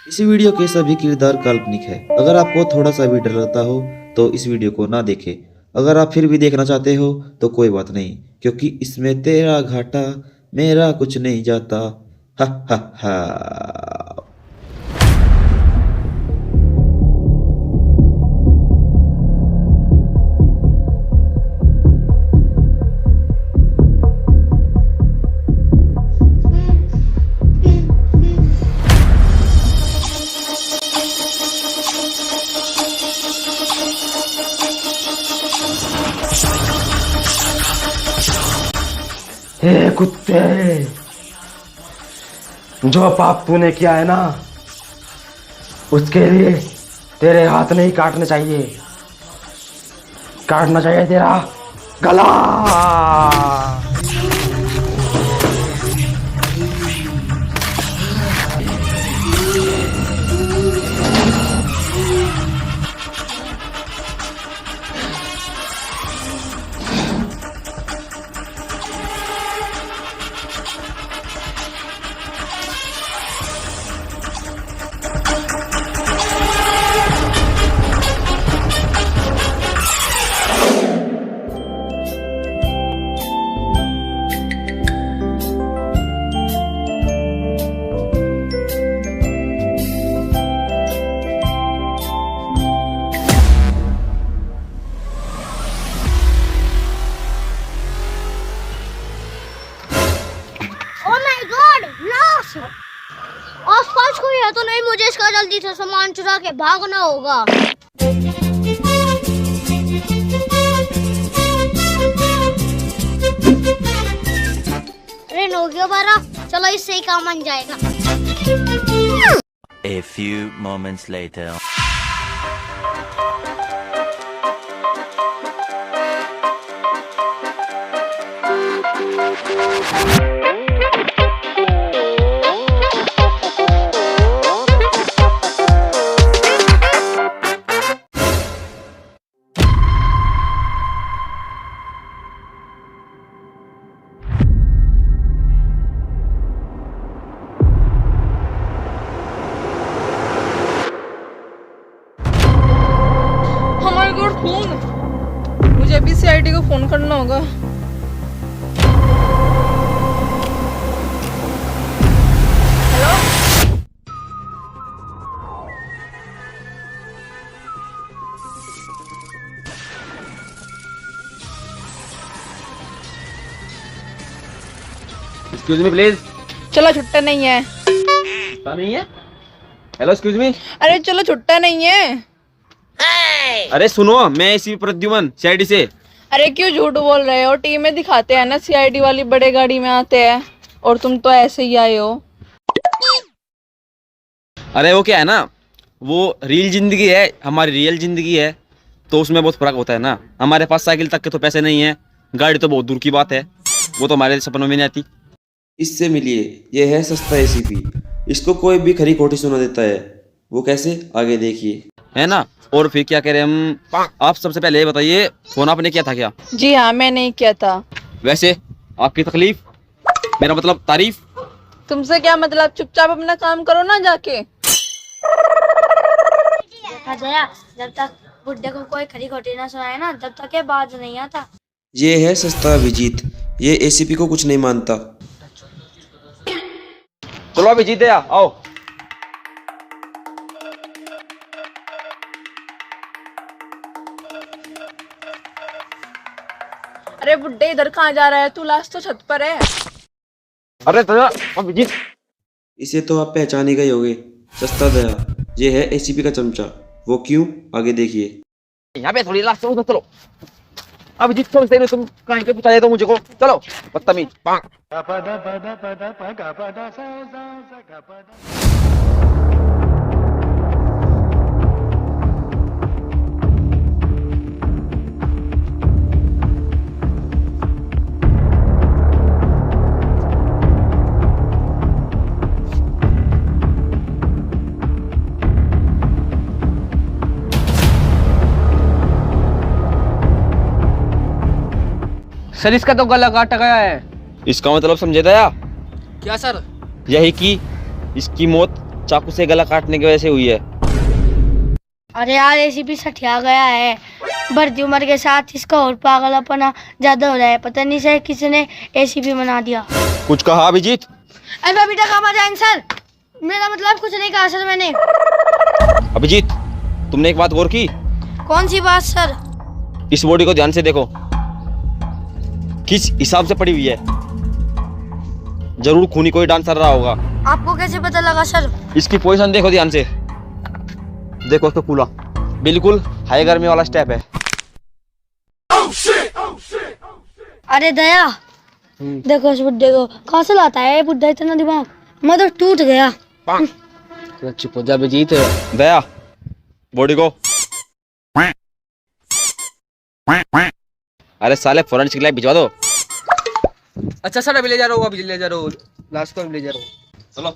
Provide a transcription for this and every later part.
इस वीडियो के सभी किरदार काल्पनिक है। अगर आपको थोड़ा सा भी डर लगता हो तो इस वीडियो को ना देखें। अगर आप फिर भी देखना चाहते हो तो कोई बात नहीं, क्योंकि इसमें तेरा घाटा मेरा कुछ नहीं जाता। हा हा हा। हे कुत्ते, जो पाप तूने किया है ना, उसके लिए तेरे हाथ नहीं काटने चाहिए, काटना चाहिए तेरा गला। आसपास कोई है तो नहीं? मुझे इसका जल्दी से सामान चुरा के भागना होगा। अरे नोकिया बारा, चलो इससे ही काम बन जाएगा। A few moments later. हमारे गॉड, फोन! मुझे अभी सीआईडी को फोन करना होगा। हेलो? Excuse me please. चलो छुट्टा नहीं है। नहीं है। Hello excuse me. अरे चलो छुट्टा नहीं है। अरे सुनो, मैं इसी प्रद्युमन सीआईडी से। अरे क्यों झूठ बोल रहे हो? टीवी में दिखाते हैं ना, सीआईडी वाली बड़े गाड़ी में आते हैं, और तुम तो ऐसे ही आए हो। अरे वो क्या है ना, वो रियल जिंदगी है, हमारी रियल जिंदगी है, तो उसमें बहुत फर्क होता है ना। हमारे पास साइकिल तक के तो पैसे नहीं है, गाड़ी तो बहुत दूर की बात है, वो तो हमारे सपनों में नहीं आती। इससे मिलिए, यह है सस्ता एसीपी। इसको कोई भी खरी खोटी सुना देता है। वो कैसे, आगे देखिए। है ना। और फिर क्या कह रहे हम, आप सबसे पहले ये बताइए, फोन आपने किया था क्या? जी हाँ, मैं नहीं किया था। वैसे आपकी तकलीफ, मेरा मतलब तारीफ। तुमसे क्या मतलब? चुपचाप अपना काम करो ना जाके। देखा जया, जब तक बुड्ढे को कोई खरी खोटी ना सुनाए ना, तब तक ये बाज नहीं आता। ये है सस्ता अभिजीत, ये एसीपी को कुछ नहीं मानता। चलो अभी जीते आओ। अरे बुड्ढे, इधर कहाँ जा रहा है तू? लास्ट तो छत पर है। अरे अभिजीत, इसे तो आप पहचान ही गए होगे, सस्ता दया। ये है एसीपी का चमचा। वो क्यों, आगे देखिए। यहाँ पे थोड़ी लास्ट से चलो। अभिजीत सोचते नहीं, तुम कहीं पे पूछा तो मुझे को, चलो बदतमीज। सर इसका तो गला काटा गया है। इसका मतलब समझे दया? क्या सर? यही कि इसकी मौत चाकू से गला काटने की वजह से हुई है। अरे यार एसीपी सठिया गया है। बढ़ती उम्र के साथ इसका और पागलपना ज्यादा हो रहा है। पता नहीं सर किसने एसीपी बना दिया। कुछ कहा अभिजीत? अरे बेटा कहाँ जाएंगे सर? मेरा मतलब कुछ नहीं कहा सर मैंने। अभिजीत, तुमने एक बात गौर की? कौन सी बात सर? इस बॉडी को ध्यान से देखो, किस हिसाब से पड़ी हुई है। जरूर खूनी कोई डांस कर रहा होगा। आपको कैसे पता लगा सर? इसकी पोजीशन देखो ध्यान से, देखो उसको कूला, बिल्कुल हाई गर्मी वाला स्टेप है। अरे दया देखो इस बुड्ढे को, कहाँ से लाता है ये बुड्ढा इतना दिमाग? मैं तो टूट गया। चुप हो जा अभिजीत। दया, बॉडी को। अरे साले फॉरेंसिक लैब भिजवा दो। अच्छा सर, अभी ले जा रहा हूँ, अभी ले जा रहा हूँ, लास्ट को अभी ले जा रहा हूँ। चलो।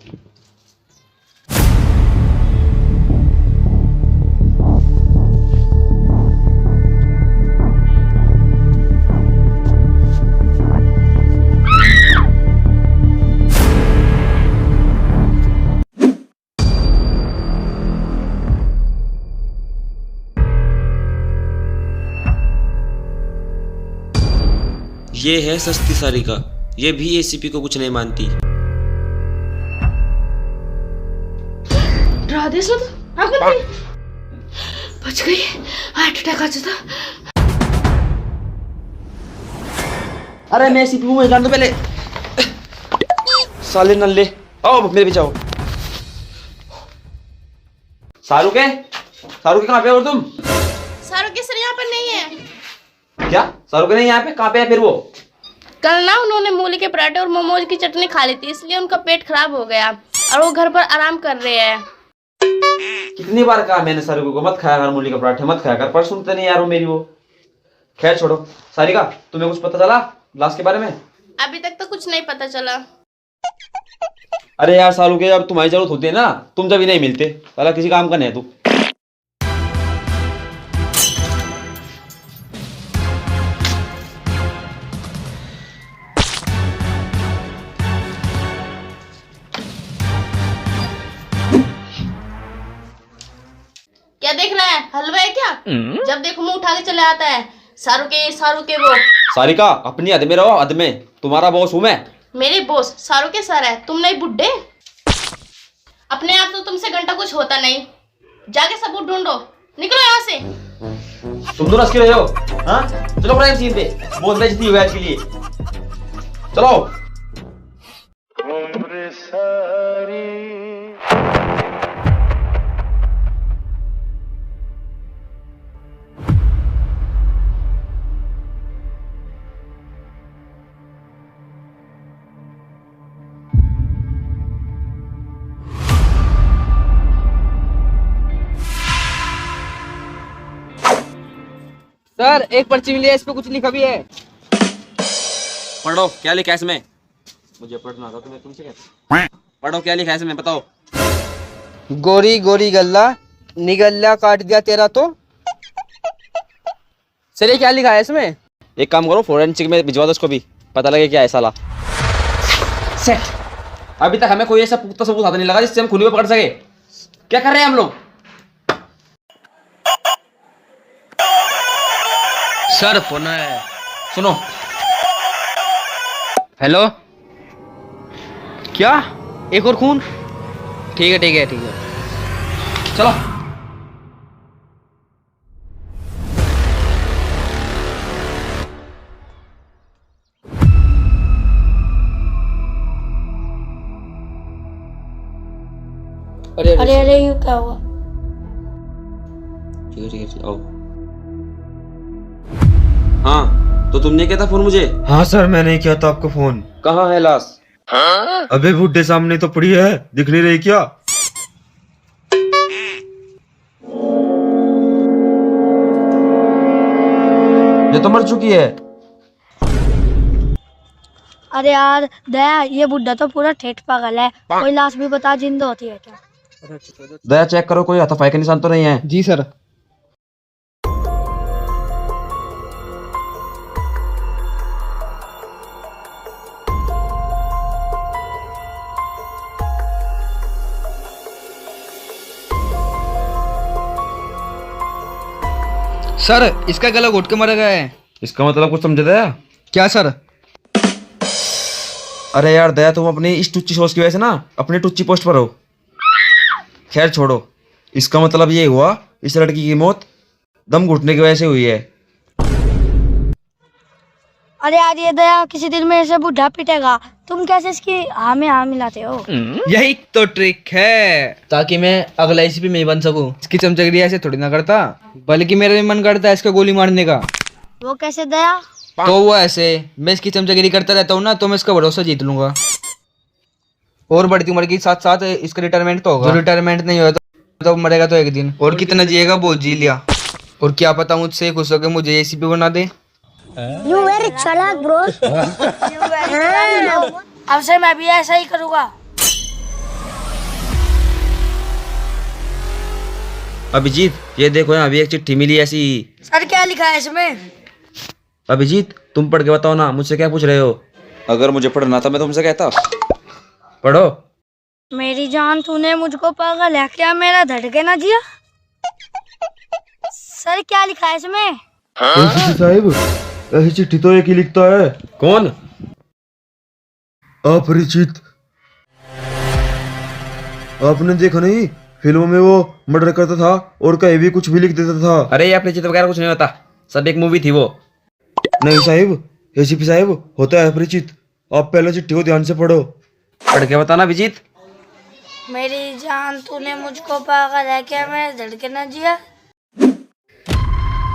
ये है सस्ती सारिका, ये भी एसीपी को कुछ नहीं मानती। राधे सुध बच गई। हार्ट अटैक आ जाता। अरे मैं एसीपी में जान दो पहले। साले नल्ले, आओ मेरे पीछे आओ। शाहरुख है? शाहरुख कहाँ पे हो तुम? शाहरुख सर यहाँ पर नहीं है। क्या शाहरुख नहीं यहाँ पे? कहाँ पे है फिर वो? कल ना उन्होंने मूली के पराठे और मोमोज की चटनी खा ली थी, इसलिए उनका पेट खराब हो गया और वो घर पर आराम कर रहे हैं। कितनी बार कहा मैंने शाहरुख को मत खाया कर मूली के पराठे, मत खाया कर, पर सुनते नहीं यार वो मेरी। वो खैर छोड़ो। सारिका, तुम्हें कुछ पता चला लाश के बारे में? अभी तक तो कुछ नहीं पता चला। अरे यार शाहरुख, अब तुम्हारी जरूरत होती है ना, तुम जब ही नहीं मिलते। पहला किसी काम का नहीं है तू। क्या देख रहा है? हलवा है क्या? जब देखो मुंह उठा के चले आता है। शाहरुख के वो। सारिका, अपनी हद में रहो, हद में। तुम्हारा बॉस हूं मैं। मेरे बॉस शाहरुख के सर है, तुम नहीं बुड्ढे। अपने आप तो तुमसे घंटा कुछ होता नहीं। जाके सबूत ढूंढो, निकलो यहाँ से। तुम तो रस के रहे हो। हाँ चलो क्राइम सीन पे, बहुत बेइज्जती हुई आज के लिए। चलो। सर एक पर्ची मिली है, इस पे कुछ लिखा भी है। पढ़ो क्या लिखा है इसमें? मुझे पढ़ना आता, तुम्हें तुमसे कहते। पढ़ो क्या लिखा है इसमें, बताओ। गोरी गोरी गल्ला निगल्ला काट दिया तेरा तो। सर ये क्या लिखा है इसमें? एक काम करो, फोरेंसिक में भिजवा दो उसको भी, पता लगे क्या है साला। सेट। अभी तक हमें कोई ऐसा पुख्ता सबूत हाथ नहीं लगा जिससे हम खूनी को पकड़ सके। क्या कर रहे हैं हम लोग? सर फोन है, सुनो। हेलो। क्या एक और खून? ठीक है ठीक है ठीक है, चलो। अरे अरे ये क्या हुआ? ठीक है आओ। हाँ तो तुमने किया था फोन मुझे? हाँ सर, मैंने किया था आपको फोन। कहाँ है लाश? अबे बुड्ढे सामने तो पड़ी है, दिख नहीं रही क्या? ये तो मर चुकी है। अरे यार दया, ये बुड्ढा तो पूरा ठेठ पागल है। कोई लाश भी बता जिंदा होती है क्या? दया चेक करो, कोई हाथापाई का निशान तो नहीं है? जी सर। सर इसका गला घोट के मर गया है। इसका मतलब कुछ समझे दया? क्या सर? अरे यार दया, तुम अपनी इस टुच्ची सोच की वजह से ना अपनी टुच्ची पोस्ट पर हो। खैर छोड़ो, इसका मतलब ये हुआ इस लड़की की मौत दम घुटने की वजह से हुई है। अरे यार ये दया किसी दिन में ऐसे बुढ़ा पिटेगा, तुम कैसे इसकी हाँ में हाँ मिलाते हो? यही तो ट्रिक है, ताकि मैं अगला एसीपी में बन सकूं। इसकी चमचगिरी ऐसे थोड़ी ना करता, बल्कि मेरा भी मन करता है इसको गोली मारने का। वो कैसे दया? तो वो ऐसे, मैं इसकी चमचगिरी करता रहता हूँ ना, तो मैं इसका भरोसा जीत लूंगा। और बढ़ती उम्र के साथ साथ इसका रिटायरमेंट तो होगा। जो रिटायरमेंट नहीं हुआ तो मरेगा तो एक दिन। और कितना जिएगा बहुत जी लिया। और क्या पता मुझसे खुश होकर मुझे एसीपी बना दे। यू वेरी चालाक ब्रो। अब से मैं भी ऐसा ही करूँगा। अभिजीत, ये देखो यहाँ अभी एक चिट्ठी मिली ऐसी। सर क्या लिखा है इसमें? अभिजीत, तुम पढ़ के बताओ ना, मुझसे क्या पूछ रहे हो? अगर मुझे पढ़ना था मैं तुमसे कहता। पढ़ो। मेरी जान तूने मुझको पागल है क्या, मेरा धड़के ना जिया। सर क्या लिखा है इसमें? साहिब, ऐसी चिट्ठी तो एक ही लिखता है। कौन? अपरिचित। आपने देखा नहीं, फिल्मों में वो मर्डर करता था और कहीं भी कुछ भी लिख देता था। अरे ये अपरिचित वगैरह कुछ नहीं होता, सब एक मूवी थी वो। नहीं साहिब, एसीपी साहिब होता है अपरिचित। आप पहले चिट्ठी को ध्यान से पढ़ो। पढ़ के बताना अभिजीत। मेरी जान तूने मुझको पागल है क्या, मेरा धड़के ना जिया।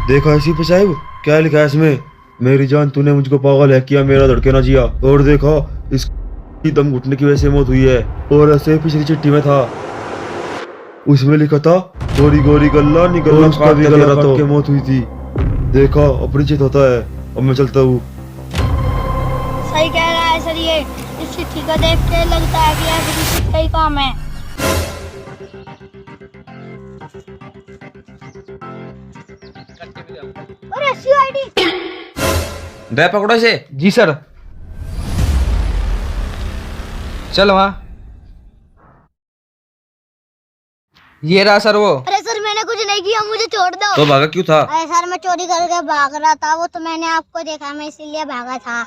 देखा एसीपी साहिब क्या लिखा है इसमें? मेरी जान तूने मुझको पागल है किया, मेरा धड़के ना जिया। और देखा इसकी दम घुटने की वजह से मौत हुई है। और ऐसे पिछली चिट्ठी में था, उसमें लिखा था गोरी गोरी गल्ला निगल्ला, उसका भी गला काट के मौत हुई थी। देखा अपरिचित होता है। अब मैं चलता हूँ। सही कह रहा है सर, ये इस चिट्ठी को देख के लगता है कि अपरिचित का ही काम है। अरे सीआईडी। दया पकड़ो इसे। जी सर। चल वहाँ। ये रहा सर वो। अरे सर मैंने कुछ नहीं किया, मुझे छोड़ दो। तो भागा क्यों था? अरे सर मैं चोरी करके भाग रहा था, वो तो मैंने आपको देखा, मैं इसीलिए भागा था।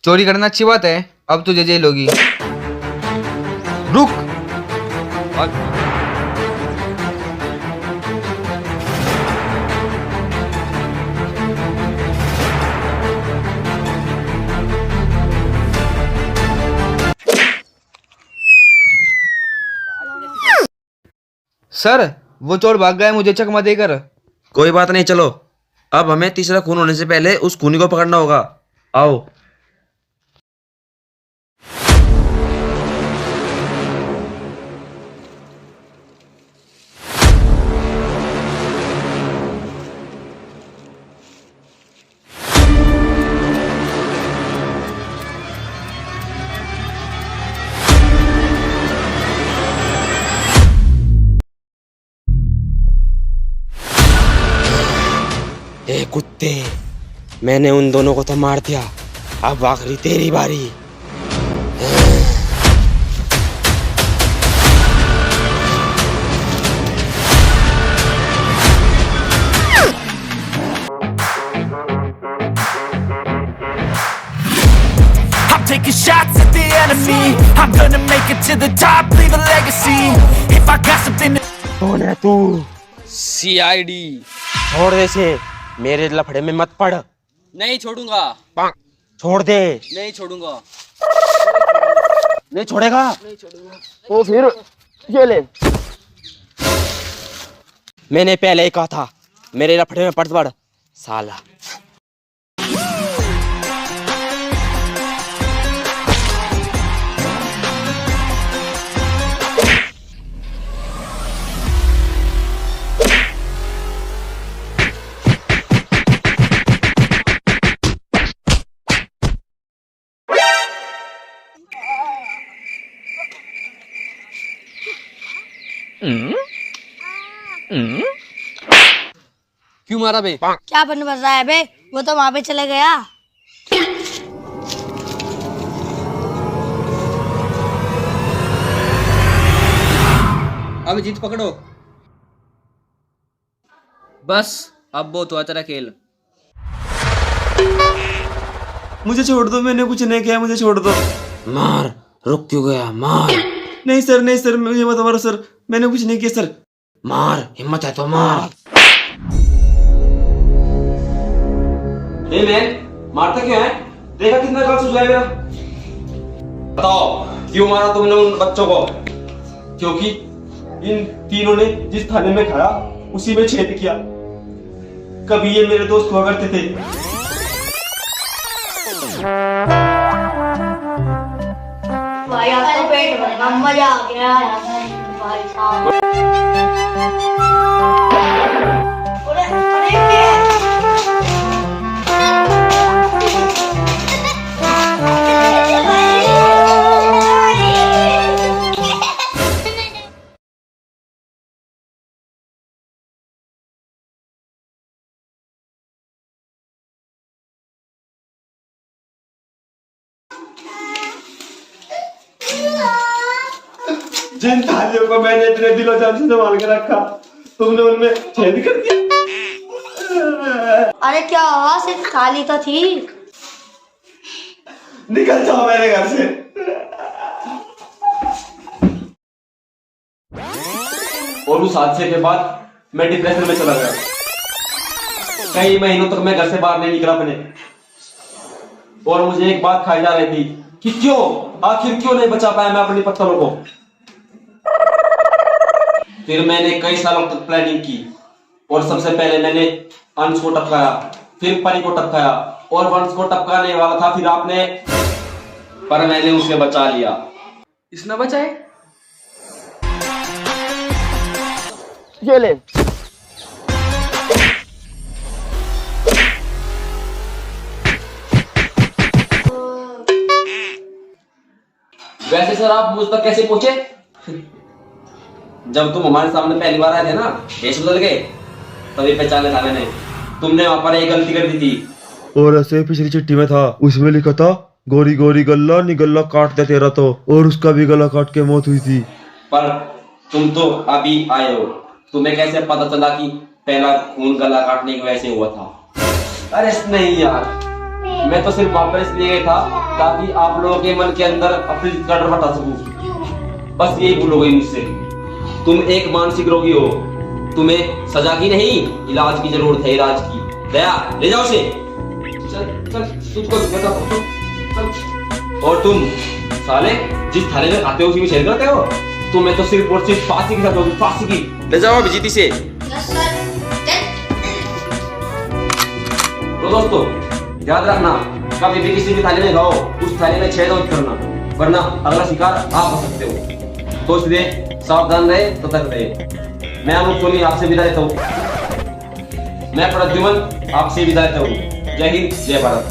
चोरी करना अच्छी बात है, अब तुझे जेल होगी। रुक। सर वो चोर भाग गया, मुझे चकमा देकर। कोई बात नहीं, चलो अब हमें तीसरा खून होने से पहले उस खूनी को पकड़ना होगा। आओ। ए कुत्ते, मैंने उन दोनों को तो मार दिया, अब आखिरी तेरी बारी। I'm taking shots at the enemy. I'm gonna make it to the top, leave a legacy. If I got something to... कौन है तू? सीआईडी। छोड़ दे इसे, मेरे लफड़े में मत पड़। नहीं छोड़ूंगा। छोड़ दे। नहीं छोड़ूंगा। नहीं छोड़ेगा? नहीं छोड़ूंगा। तो फिर ये ले। मैंने पहले ही कहा था, मेरे लफड़े में पड़ साला। क्यों मारा बे? क्या बन बस रहा है बे, वो तो वहां पे चले गया। अभिजीत पकड़ो। बस अब बहुत हुआ तेरा खेल। मुझे छोड़ दो, मैंने कुछ नहीं किया, मुझे छोड़ दो। मार, रुक क्यों गया? मार, नहीं सर, मुझे मत मारो सर, मैंने कुछ नहीं किया सर। मार, हिम्मत है तो मार। ए मैन, मारता क्यों है? देखा कितना गाल सुझाया मेरा। बताओ क्यों मारा तुमने उन बच्चों को? क्योंकि इन तीनों ने जिस थाने में खाया उसी में छेद किया। कभी ये मेरे दोस्त हुआ करते थे। भाई आप तो पेट भर गया, मजा आ गया भाई साहब। जिन थालियों को मैंने इतने दिलों जान से संभाल के रखा, तुमने उनमें छेद कर दिया। अरे क्या हुआ, सिर्फ खाली तो थी। निकल जाओ मेरे घर से। और उस हादसे के बाद मैं डिप्रेशन में चला गया। कई महीनों तक मैं घर से बाहर नहीं निकला अपने। और मुझे एक बात खाई जा रही थी कि आखिर क्यों नहीं बचा पाया मैं अपनी पत्थरों को। फिर मैंने कई सालों तक प्लानिंग की और सबसे पहले मैंने अंश को टपकाया, फिर परी को टपकाया और वंश को टपकाने वाला था फिर आपने, पर मैंने उसे बचा लिया। इसने बचाए? ये ले। वैसे सर आप मुझ तक कैसे पहुंचे? जब तुम हमारे सामने पहली बार आए थे ना, भेष बदल गए, तभी पहचाना था मैंने। तुमने वहां पर एक गलती कर दी थी। और ऐसे पिछली चिट्ठी में था, उसमें लिखा था गोरी गोरी गल्ला निगल्ला काट दे तेरा तो, और उसका भी गला काट के मौत हुई थी। पर तुम तो अभी आए हो, तुम्हें कैसे पता चला कि पहला खून गला काटने की वजह से हुआ था? अरे नहीं यार, मैं तो सिर्फ वहां पर इसलिए गया था ताकि आप लोगों के मन के अंदर अपनी कदर बता सकूं। बस यही भूल हो गई मुझसे। तुम एक मानसिक रोगी हो, तुम्हें सजा की नहीं इलाज की जरूरत है, इलाज की। दया ले जाओ उसे। चल चल तुझको कहता हूं, चल। और तुम साले जिस थाने में खाते हो उसी में छेद करते हो। तुम्हें तो सिर्फ और सिर्फ फांसी की सजा होगी, फांसी की। ले जाओ अभिजीत से। तो दोस्तों याद रखना, कभी भी किसी भी थाने में जाओ उस थाने में छेद मत करना, वरना अगला शिकार आप हो सकते हो। तो इसलिए सावधान रहे, सतर्क रहे। मैं अनूप सोनी आपसे विदा लेता हूँ। मैं प्रद्युमन आपसे विदा लेता हूँ। जय हिंद, जय भारत।